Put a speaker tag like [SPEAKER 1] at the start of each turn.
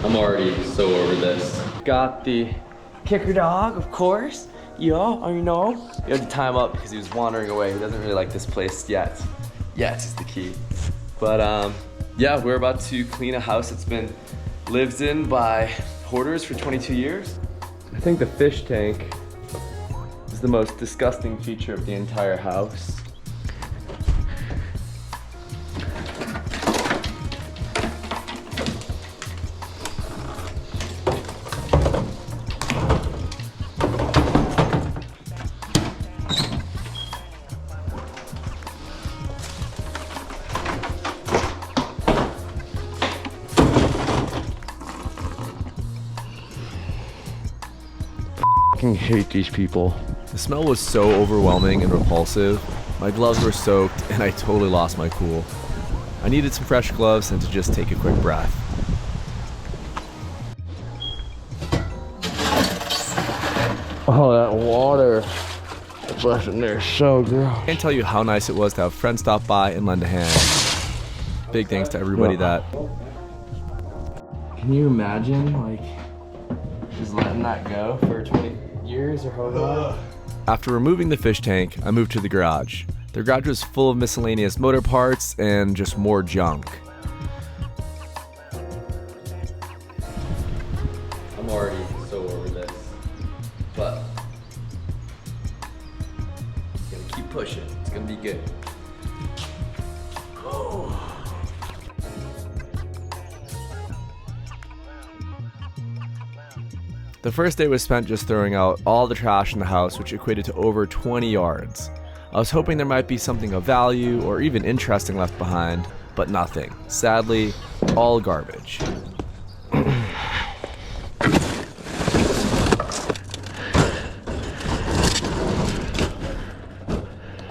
[SPEAKER 1] I'm already so over this. Got the kicker dog, of course. Yeah, I know. You had to tie him up because he was wandering away. He doesn't really like this place yet. Yet is the key. But yeah, we're about to clean a house that's been lived in by hoarders for 22 years. I think the fish tank is the most disgusting feature of the entire house. I hate these people.
[SPEAKER 2] The smell was so overwhelming and repulsive. My gloves were soaked and I totally lost my cool. I needed some fresh gloves and to just take a quick breath.
[SPEAKER 1] Oh, that water flush in there is so gross.
[SPEAKER 2] I can't tell you how nice it was to have friends stop by and lend a hand. Big thanks to everybody that.
[SPEAKER 1] Can you imagine, like, just letting that go for 20 years or however long?
[SPEAKER 2] After removing the fish tank, I moved to the garage. The garage was full of miscellaneous motor parts and just more junk.
[SPEAKER 1] I'm already so over this, but gonna keep pushing. It's gonna be good. Oh.
[SPEAKER 2] The first day was spent just throwing out all the trash in the house, which equated to over 20 yards. I was hoping there might be something of value or even interesting left behind, but nothing. Sadly, all garbage.